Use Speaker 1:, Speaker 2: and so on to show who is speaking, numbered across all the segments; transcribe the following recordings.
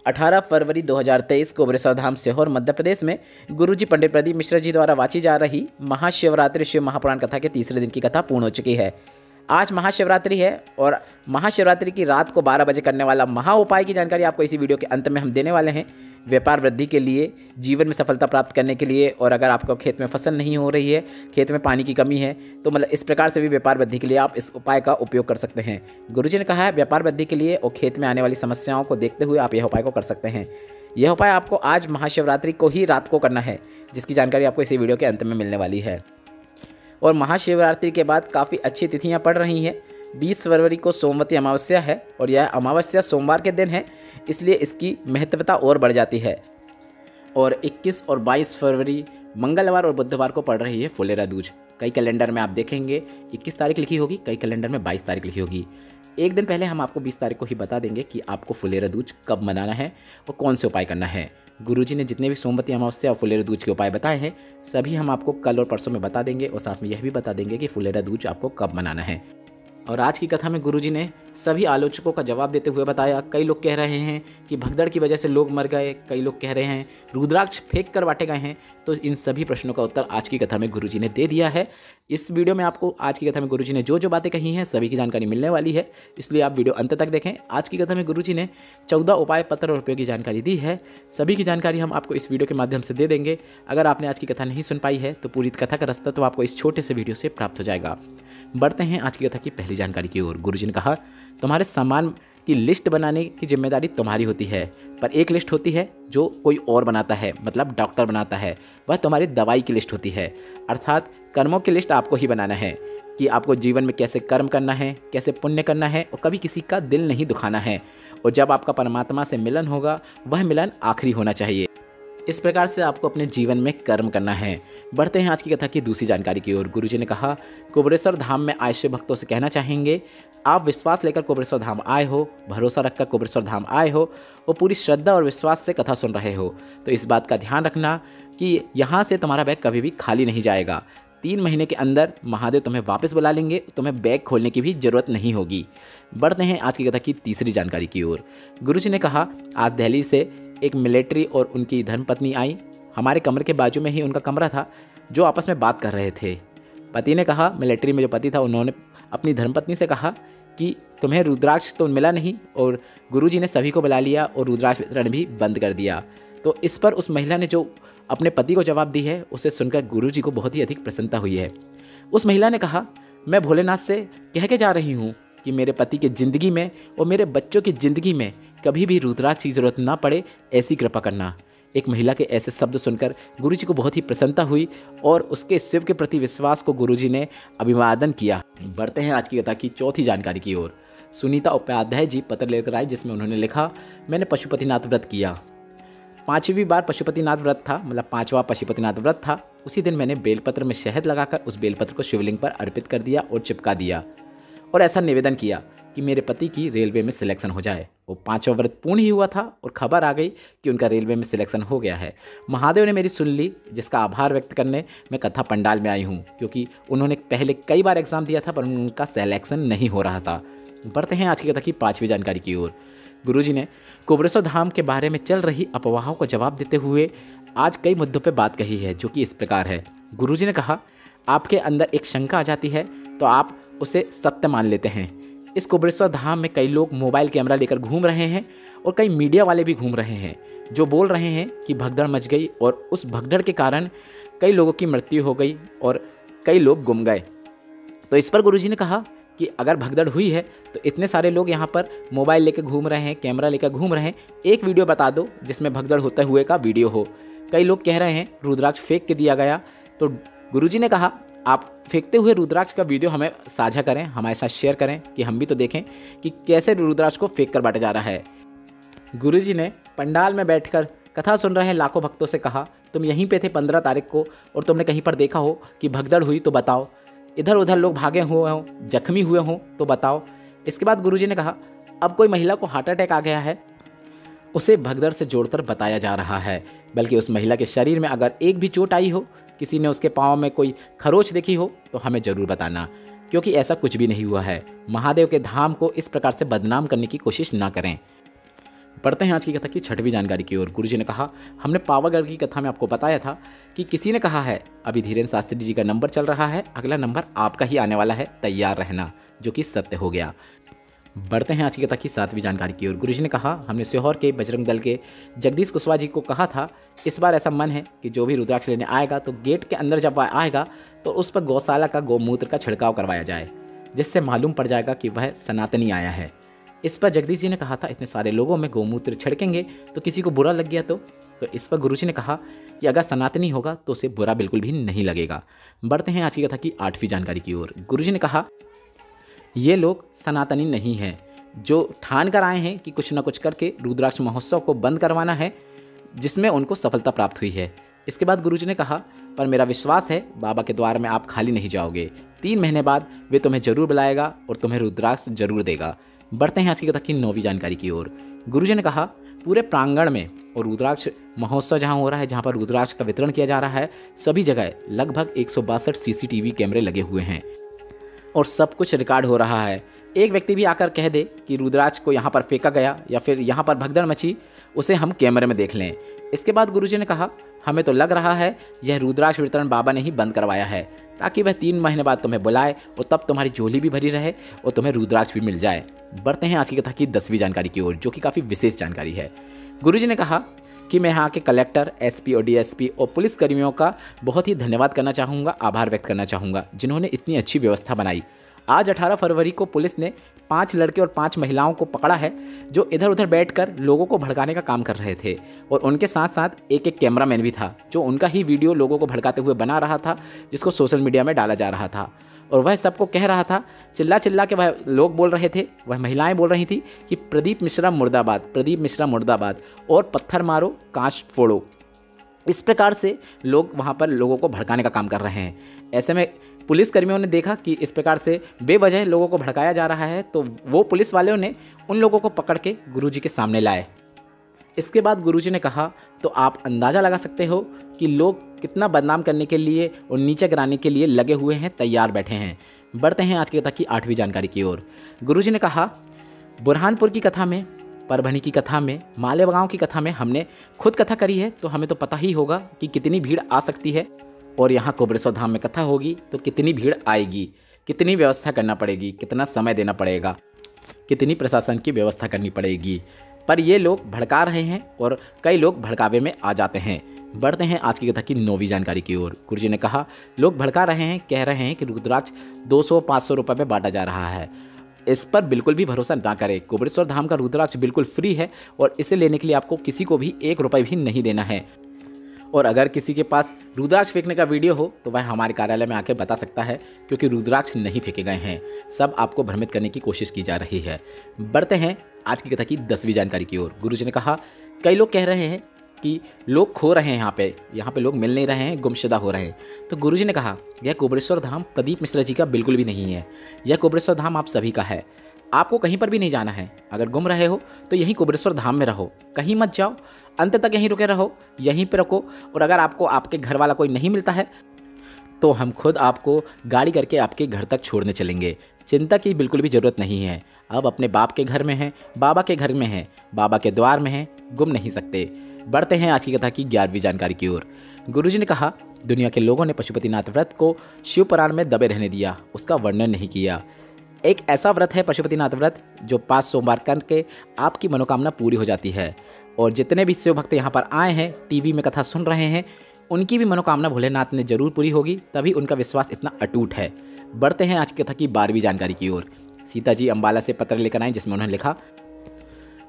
Speaker 1: 18 फरवरी 2023 को कोबरेश्वर धाम सीहोर मध्य प्रदेश में गुरुजी पंडित प्रदीप मिश्रा जी द्वारा वाची जा रही महाशिवरात्रि शिव महापुराण कथा के तीसरे दिन की कथा पूर्ण हो चुकी है। आज महाशिवरात्रि है और महाशिवरात्रि की रात को 12 बजे करने वाला महा उपाय की जानकारी आपको इसी वीडियो के अंत में हम देने वाले हैं। व्यापार वृद्धि के लिए, जीवन में सफलता प्राप्त करने के लिए, और अगर आपको खेत में फसल नहीं हो रही है, खेत में पानी की कमी है, तो मतलब इस प्रकार से भी व्यापार वृद्धि के लिए आप इस उपाय का उपयोग कर सकते हैं। गुरुजी ने कहा है व्यापार वृद्धि के लिए और खेत में आने वाली समस्याओं को देखते हुए आप यह उपाय को कर सकते हैं। यह उपाय आपको आज महाशिवरात्रि को ही रात को करना है, जिसकी जानकारी आपको इसी वीडियो के अंत में मिलने वाली है। और महाशिवरात्रि के बाद काफ़ी अच्छी तिथियाँ पड़ रही हैं। 20 फरवरी को सोमवती अमावस्या है और यह अमावस्या सोमवार के दिन है, इसलिए इसकी महत्वता और बढ़ जाती है। और 21 और 22 फरवरी मंगलवार और बुधवार को पड़ रही है फुलेरा दूज। कई कैलेंडर में आप देखेंगे 21 तारीख लिखी होगी, कई कैलेंडर में 22 तारीख लिखी होगी। एक दिन पहले हम आपको 20 तारीख को ही बता देंगे कि आपको फुलेरा दूज कब मनाना है और कौन से उपाय करना है। गुरुजी ने जितने भी सोमवती अमावस्या और फुलेरा दूज के उपाय बताए हैं, सभी हम आपको कल और परसों में बता देंगे और साथ में यह भी बता देंगे कि फुलेरा दूज आपको कब मनाना है। और आज की कथा में गुरुजी ने सभी आलोचकों का जवाब देते हुए बताया। कई लोग कह रहे हैं कि भगदड़ की वजह से लोग मर गए, कई लोग कह रहे हैं रुद्राक्ष फेंक कर बांटे गए हैं। तो इन सभी प्रश्नों का उत्तर आज की कथा में गुरुजी ने दे दिया है। इस वीडियो में आपको आज की कथा में गुरुजी ने जो जो बातें कही हैं सभी की जानकारी मिलने वाली है, इसलिए आप वीडियो अंत तक देखें। आज की कथा में गुरुजी ने 14 उपाय पत्र और उपयोगी जानकारी दी है। सभी की जानकारी हम आपको इस वीडियो के माध्यम से दे देंगे। अगर आपने आज की कथा नहीं सुन पाई है तो पूरी कथा का रास्ता तो आपको इस छोटे से वीडियो से प्राप्त हो जाएगा। बढ़ते हैं आज की कथा की पहली जानकारी की ओर। गुरुजी ने कहा तुम्हारे सामान की लिस्ट बनाने की जिम्मेदारी तुम्हारी होती है, पर एक लिस्ट होती है जो कोई और बनाता है, मतलब डॉक्टर बनाता है। वह तुम्हारी दवाई की लिस्ट होती है, अर्थात कर्मों की लिस्ट आपको ही बनाना है कि आपको जीवन में कैसे कर्म करना है, कैसे पुण्य करना है और कभी किसी का दिल नहीं दुखाना है। और जब आपका परमात्मा से मिलन होगा, वह मिलन आखिरी होना चाहिए। इस प्रकार से आपको अपने जीवन में कर्म करना है। बढ़ते हैं आज की कथा की दूसरी जानकारी की ओर। गुरुजी ने कहा कोबरेश्वर धाम में आए शिव भक्तों से कहना चाहेंगे, आप विश्वास लेकर कोबरेश्वर धाम आए हो, भरोसा रखकर कोबरेश्वर धाम आए हो और पूरी श्रद्धा और विश्वास से कथा सुन रहे हो, तो इस बात का ध्यान रखना कि यहाँ से तुम्हारा बैग कभी भी खाली नहीं जाएगा। 3 महीने के अंदर महादेव तुम्हें वापस बुला लेंगे, तुम्हें बैग खोलने की भी जरूरत नहीं होगी। बढ़ते हैं आज की कथा की तीसरी जानकारी की ओर। गुरुजी ने कहा आज दिल्ली से एक मिलिट्री और उनकी धर्मपत्नी आई। हमारे कमरे के बाजू में ही उनका कमरा था, जो आपस में बात कर रहे थे। पति ने कहा, मिलिट्री में जो पति था उन्होंने अपनी धर्मपत्नी से कहा कि तुम्हें रुद्राक्ष तो मिला नहीं, और गुरुजी ने सभी को बुला लिया और रुद्राक्ष वितरण भी बंद कर दिया। तो इस पर उस महिला ने जो अपने पति को जवाब दी है, उसे सुनकर गुरुजी को बहुत ही अधिक प्रसन्नता हुई है। उस महिला ने कहा मैं भोलेनाथ से कह के जा रही हूँ कि मेरे पति की ज़िंदगी में और मेरे बच्चों की ज़िंदगी में कभी भी रुद्राक्ष की जरूरत ना पड़े, ऐसी कृपा करना। एक महिला के ऐसे शब्द सुनकर गुरुजी को बहुत ही प्रसन्नता हुई और उसके शिव के प्रति विश्वास को गुरुजी ने अभिवादन किया। बढ़ते हैं आज की कथा की चौथी जानकारी की ओर। सुनीता उपाध्याय जी पत्र लेकर आए, जिसमें उन्होंने लिखा मैंने पशुपतिनाथ व्रत किया। 5वीं बार पशुपतिनाथ व्रत था, मतलब 5वां पशुपतिनाथ व्रत था। उसी दिन मैंने बेलपत्र में शहद लगाकर उस बेलपत्र को शिवलिंग पर अर्पित कर दिया और चिपका दिया और ऐसा निवेदन किया कि मेरे पति की रेलवे में सिलेक्शन हो जाए। वो 5वां व्रत पूर्ण ही हुआ था और खबर आ गई कि उनका रेलवे में सिलेक्शन हो गया है। महादेव ने मेरी सुन ली, जिसका आभार व्यक्त करने मैं कथा पंडाल में आई हूँ, क्योंकि उन्होंने पहले कई बार एग्जाम दिया था पर उनका सिलेक्शन नहीं हो रहा था। बढ़ते हैं आज की कथा की 5वीं जानकारी की ओर। गुरुजी ने कोबरेश्वर धाम के बारे में चल रही अफवाहों को जवाब देते हुए आज कई मुद्दों पर बात कही है, जो कि इस प्रकार है। गुरुजी ने कहा आपके अंदर एक शंका आ जाती है तो आप उसे सत्य मान लेते हैं। इस कोबरेश्वर धाम में कई लोग मोबाइल कैमरा लेकर घूम रहे हैं और कई मीडिया वाले भी घूम रहे हैं, जो बोल रहे हैं कि भगदड़ मच गई और उस भगदड़ के कारण कई लोगों की मृत्यु हो गई और कई लोग गुम गए। तो इस पर गुरुजी ने कहा कि अगर भगदड़ हुई है तो इतने सारे लोग यहाँ पर मोबाइल लेकर घूम रहे हैं, कैमरा लेकर घूम रहे हैं, एक वीडियो बता दो जिसमें भगदड़ होते हुए का वीडियो हो। कई लोग कह रहे हैं रुद्राक्ष फेंक के दिया गया, तो गुरुजी ने कहा आप फेंकते हुए रुद्राक्ष का वीडियो हमें साझा करें, हमारे साथ शेयर करें कि हम भी तो देखें कि कैसे रुद्राक्ष को फेंक कर बांटा जा रहा है। गुरुजी ने पंडाल में बैठकर कथा सुन रहे लाखों भक्तों से कहा तुम यहीं पे थे 15 तारीख को और तुमने कहीं पर देखा हो कि भगदड़ हुई तो बताओ, इधर उधर लोग भागे हुए हों, जख्मी हुए हों तो बताओ। इसके बाद गुरुजी ने कहा अब कोई महिला को हार्ट अटैक आ गया है, उसे भगदड़ से जोड़कर बताया जा रहा है, बल्कि उस महिला के शरीर में अगर एक भी चोट आई हो, किसी ने उसके पाँव में कोई खरोच देखी हो तो हमें ज़रूर बताना, क्योंकि ऐसा कुछ भी नहीं हुआ है। महादेव के धाम को इस प्रकार से बदनाम करने की कोशिश ना करें। पढ़ते हैं आज की कथा की 6वीं जानकारी की ओर। गुरुजी ने कहा, हमने पावागढ़ की कथा में आपको बताया था कि किसी ने कहा है अभी धीरेन्द्र शास्त्री जी का नंबर चल रहा है, अगला नंबर आपका ही आने वाला है, तैयार रहना, जो कि सत्य हो गया। बढ़ते हैं आज की कथा की 7वीं जानकारी की ओर। गुरुजी ने कहा, हमने सीहोर के बजरंग दल के जगदीश कुशवाहा जी को कहा था, इस बार ऐसा मन है कि जो भी रुद्राक्ष लेने आएगा तो गेट के अंदर जब वह आएगा तो उस पर गौशाला का गौमूत्र का छिड़काव करवाया जाए, जिससे मालूम पड़ जाएगा कि वह सनातनी आया है। इस पर जगदीश जी ने कहा था, इतने सारे लोगों में गौमूत्र छिड़केंगे तो किसी को बुरा लग गया तो इस पर गुरुजी ने कहा कि अगर सनातनी होगा तो उसे बुरा बिल्कुल भी नहीं लगेगा। बढ़ते हैं आज की कथा की 8वीं जानकारी की ओर। गुरुजी ने कहा, ये लोग सनातनी नहीं हैं, जो ठान कर आए हैं कि कुछ न कुछ करके रुद्राक्ष महोत्सव को बंद करवाना है, जिसमें उनको सफलता प्राप्त हुई है। इसके बाद गुरुजी ने कहा, पर मेरा विश्वास है बाबा के द्वार में आप खाली नहीं जाओगे, 3 महीने बाद वे तुम्हें जरूर बुलाएगा और तुम्हें रुद्राक्ष जरूर देगा। बढ़ते हैं आज की कथा की 9वीं जानकारी की ओर। गुरुजी ने कहा, पूरे प्रांगण में और रुद्राक्ष महोत्सव जहाँ हो रहा है, जहाँ पर रुद्राक्ष का वितरण किया जा रहा है, सभी जगह लगभग 162 CCTV कैमरे लगे हुए हैं और सब कुछ रिकॉर्ड हो रहा है। एक व्यक्ति भी आकर कह दे कि रुद्राक्ष को यहाँ पर फेंका गया या फिर यहाँ पर भगदड़ मची, उसे हम कैमरे में देख लें। इसके बाद गुरुजी ने कहा, हमें तो लग रहा है यह रुद्राक्ष वितरण बाबा ने ही बंद करवाया है, ताकि वह 3 महीने बाद तुम्हें बुलाए और तब तुम्हारी झोली भी भरी रहे और तुम्हें रुद्राक्ष भी मिल जाए। बढ़ते हैं आज की कथा की 10वीं जानकारी की ओर, जो कि काफ़ी विशेष जानकारी है। गुरुजी ने कहा कि मैं यहाँ के कलेक्टर, SP और DSP और पुलिस कर्मियों का बहुत ही धन्यवाद करना चाहूँगा, आभार व्यक्त करना चाहूँगा, जिन्होंने इतनी अच्छी व्यवस्था बनाई। आज 18 फरवरी को पुलिस ने 5 लड़के और 5 महिलाओं को पकड़ा है, जो इधर उधर बैठकर लोगों को भड़काने का काम कर रहे थे, और उनके साथ साथ एक कैमरामैन भी था, जो उनका ही वीडियो लोगों को भड़काते हुए बना रहा था, जिसको सोशल मीडिया में डाला जा रहा था। और वह सबको कह रहा था, चिल्ला चिल्ला के वह लोग बोल रहे थे, वह महिलाएं बोल रही थी कि प्रदीप मिश्रा मुर्दाबाद, प्रदीप मिश्रा मुर्दाबाद, और पत्थर मारो, कांच फोड़ो। इस प्रकार से लोग वहाँ पर लोगों को भड़काने का काम कर रहे हैं। ऐसे में पुलिस कर्मियों ने देखा कि इस प्रकार से बेवजह लोगों को भड़काया जा रहा है, तो वो पुलिस वालों ने उन लोगों को पकड़ के गुरुजी के सामने लाए। इसके बाद गुरुजी ने कहा, तो आप अंदाज़ा लगा सकते हो कि लोग कितना बदनाम करने के लिए और नीचे गिराने के लिए लगे हुए हैं, तैयार बैठे हैं। बढ़ते हैं आज की कथा की 8वीं जानकारी की ओर। गुरुजी ने कहा, बुरहानपुर की कथा में, परभणी की कथा में, मालेगांव की कथा में हमने खुद कथा करी है, तो हमें तो पता ही होगा कि कितनी भीड़ आ सकती है, और यहाँ कोबरेश्वर धाम में कथा होगी तो कितनी भीड़ आएगी, कितनी व्यवस्था करना पड़ेगी, कितना समय देना पड़ेगा, कितनी प्रशासन की व्यवस्था करनी पड़ेगी। पर ये लोग भड़का रहे हैं और कई लोग भड़कावे में आ जाते हैं। बढ़ते हैं आज की कथा की 9वीं जानकारी की ओर। गुरुजी ने कहा, लोग भड़का रहे हैं, कह रहे हैं कि रुद्राक्ष 200-500 रुपये में बांटा जा रहा है। इस पर बिल्कुल भी भरोसा ना करें। कोबरेश्वर धाम का रुद्राक्ष बिल्कुल फ्री है और इसे लेने के लिए आपको किसी को भी 1 रुपये भी नहीं देना है। और अगर किसी के पास रुद्राक्ष फेंकने का वीडियो हो तो वह हमारे कार्यालय में आकर बता सकता है, क्योंकि रुद्राक्ष नहीं फेंके गए हैं, सब आपको भ्रमित करने की कोशिश की जा रही है। बढ़ते हैं आज की कथा की 10वीं जानकारी की ओर। गुरुजी ने कहा, कई लोग कह रहे हैं कि लोग खो रहे हैं, यहाँ पे लोग मिल नहीं रहे हैं, गुमशुदा हो रहे हैं। तो गुरुजी ने कहा, यह कोबरेश्वर धाम प्रदीप मिश्रा जी का बिल्कुल भी नहीं है, यह कोबरेश्वर धाम आप सभी का है। आपको कहीं पर भी नहीं जाना है। अगर गुम रहे हो तो यहीं कोबरेश्वर धाम में रहो, कहीं मत जाओ, अंत तक यहीं रुके रहो, यहीं पे रखो। और अगर आपको आपके घर वाला कोई नहीं मिलता है तो हम खुद आपको गाड़ी करके आपके घर तक छोड़ने चलेंगे। चिंता की बिल्कुल भी ज़रूरत नहीं है। अब अपने बाप के घर में हैं, बाबा के घर में हैं, बाबा के द्वार में हैं, गुम नहीं सकते। बढ़ते हैं आज की कथा की 11वीं जानकारी की ओर। गुरुजी ने कहा, दुनिया के लोगों ने पशुपतिनाथ व्रत को शिव पुराण में दबे रहने दिया, उसका वर्णन नहीं किया। एक ऐसा व्रत है पशुपतिनाथ व्रत, जो 5 सोमवार करके आपकी मनोकामना पूरी हो जाती है। और जितने भी शिव भक्त यहाँ पर आए हैं, टीवी में कथा सुन रहे हैं, उनकी भी मनोकामना भोलेनाथ ने जरूर पूरी होगी, तभी उनका विश्वास इतना अटूट है। बढ़ते हैं आज की कथा की 12वीं जानकारी की ओर। सीता जी अम्बाला से पत्र लेकर आए, जिसमें उन्होंने लिखा,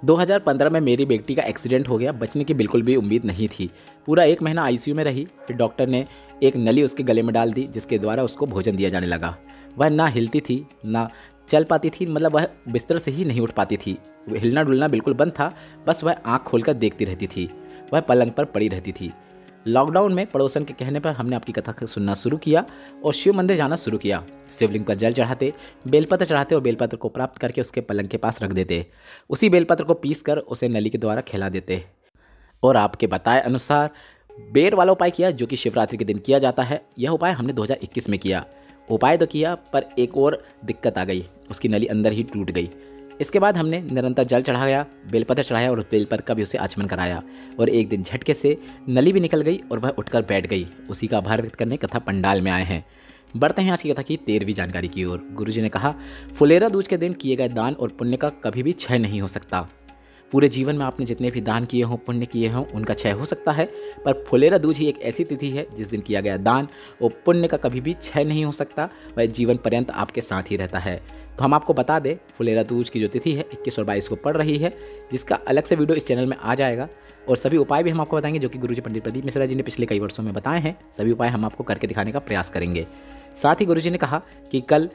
Speaker 1: 2015 में मेरी बेटी का एक्सीडेंट हो गया, बचने की बिल्कुल भी उम्मीद नहीं थी। पूरा 1 महीना ICU में रही, फिर डॉक्टर ने एक नली उसके गले में डाल दी, जिसके द्वारा उसको भोजन दिया जाने लगा। वह ना हिलती थी, ना चल पाती थी, मतलब वह बिस्तर से ही नहीं उठ पाती थी। वह हिलना डुलना बिल्कुल बंद था, बस वह आँख खोलकर देखती रहती थी। वह पलंग पर पड़ी रहती थी। लॉकडाउन में पड़ोसन के कहने पर हमने आपकी कथा सुनना शुरू किया और शिव मंदिर जाना शुरू किया। शिवलिंग पर जल चढ़ाते, बेलपत्र चढ़ाते और बेलपत्र को प्राप्त करके उसके पलंग के पास रख देते। उसी बेलपत्र को पीस कर उसे नली के द्वारा खिला देते। और आपके बताए अनुसार बेर वाला उपाय किया, जो कि शिवरात्रि के दिन किया जाता है। यह उपाय हमने 2021 में किया। उपाय तो किया, पर एक और दिक्कत आ गई, उसकी नली अंदर ही टूट गई। इसके बाद हमने निरंतर जल चढ़ाया, बेलपत्र चढ़ाया और बेलपत्र का भी उसे आचमन कराया। और एक दिन झटके से नली भी निकल गई और वह उठकर बैठ गई। उसी का आभार व्यक्त करने कथा पंडाल में आए हैं। बढ़ते हैं आज की कथा की 13वीं जानकारी की ओर। गुरुजी ने कहा, फुलेरा दूज के दिन किए गए दान और पुण्य का कभी भी क्षय नहीं हो सकता। पूरे जीवन में आपने जितने भी दान किए हों, पुण्य किए हों, उनका क्षय हो सकता है, पर फुलेरा दूज ही एक ऐसी तिथि है जिस दिन किया गया दान और पुण्य का कभी भी क्षय नहीं हो सकता, वह जीवन पर्यंत आपके साथ ही रहता है। तो हम आपको बता दें, फुलेरा दूज की जो तिथि है 21 और 22 को पड़ रही है, जिसका अलग से वीडियो इस चैनल में आ जाएगा। और सभी उपाय भी हम आपको बताएंगे जो कि गुरुजी पंडित प्रदीप मिश्रा जी ने पिछले कई वर्षों में बताए हैं। सभी उपाय हम आपको करके दिखाने का प्रयास करेंगे। साथ ही गुरुजी ने कहा कि कल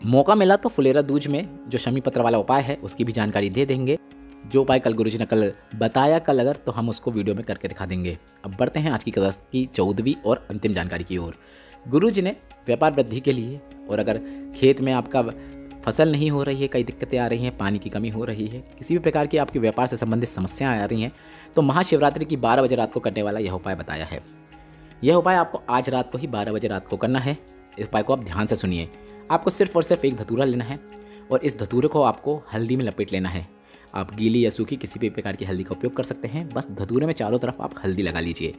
Speaker 1: मौका मिला तो फुलेरा दूज में जो शमी पत्र वाला उपाय है उसकी भी जानकारी दे देंगे। जो उपाय कल गुरुजी ने कल बताया, कल अगर तो हम उसको वीडियो में करके दिखा देंगे। अब बढ़ते हैं आज की कथा की 14वीं और अंतिम जानकारी की ओर। गुरुजी ने व्यापार वृद्धि के लिए, और अगर खेत में आपका फसल नहीं हो रही है, कई दिक्कतें आ रही हैं, पानी की कमी हो रही है, किसी भी प्रकार की आपके व्यापार से संबंधित समस्याएं आ रही हैं, तो महाशिवरात्रि की 12 बजे रात को करने वाला यह उपाय बताया है। यह उपाय आपको आज रात को ही 12 बजे रात को करना है। इस उपाय को आप ध्यान से सुनिए। आपको सिर्फ और सिर्फ एक धतूरा लेना है और इस धतूरे को आपको हल्दी में लपेट लेना है। आप गीली या सूखी किसी भी प्रकार की हल्दी का उपयोग कर सकते हैं। बस धतूरे में चारों तरफ आप हल्दी लगा लीजिए।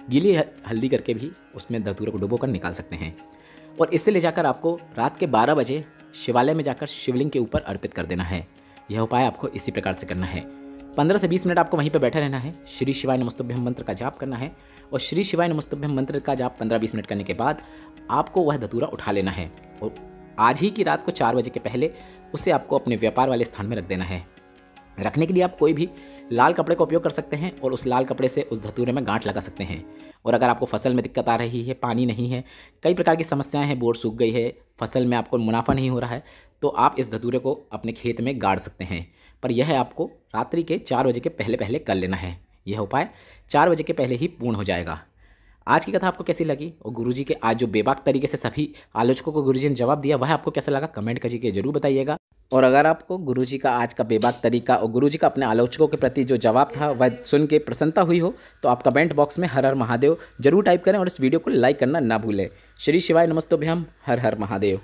Speaker 1: गीली हल्दी करके भी उसमें धतूरे को डुबो कर निकाल सकते हैं। और इसे ले जाकर आपको रात के 12 बजे शिवालय में जाकर शिवलिंग के ऊपर अर्पित कर देना है। यह उपाय आपको इसी प्रकार से करना है। 15 से 20 मिनट आपको वहीं पर बैठे रहना है। श्री शिवाय नमस्तुभ्यम मंत्र का जाप करना है और श्री शिवाय नमस्तुभ्यम मंत्र का जाप 15-20 मिनट करने के बाद आपको वह धतूरा उठा लेना है और आज ही की रात को 4 बजे के पहले उसे आपको अपने व्यापार वाले स्थान में रख देना है। रखने के लिए आप कोई भी लाल कपड़े का उपयोग कर सकते हैं और उस लाल कपड़े से उस धतूरे में गांठ लगा सकते हैं। और अगर आपको फसल में दिक्कत आ रही है, पानी नहीं है, कई प्रकार की समस्याएं हैं, बोर सूख गई है, फसल में आपको मुनाफा नहीं हो रहा है, तो आप इस धतूरे को अपने खेत में गाड़ सकते हैं। पर यह आपको रात्रि के 4 बजे के पहले पहले कर लेना है। यह उपाय 4 बजे के पहले ही पूर्ण हो जाएगा। आज की कथा आपको कैसी लगी और गुरुजी के आज जो बेबाक तरीके से सभी आलोचकों को गुरुजी ने जवाब दिया, वह आपको कैसा लगा, कमेंट करके जरूर बताइएगा। और अगर आपको गुरुजी का आज का बेबाक तरीका और गुरुजी का अपने आलोचकों के प्रति जो जवाब था वह सुन के प्रसन्नता हुई हो, तो आप कमेंट बॉक्स में हर हर महादेव जरूर टाइप करें और इस वीडियो को लाइक करना ना भूलें। श्री शिवाय नमस्तुभ्यम। हर हर महादेव।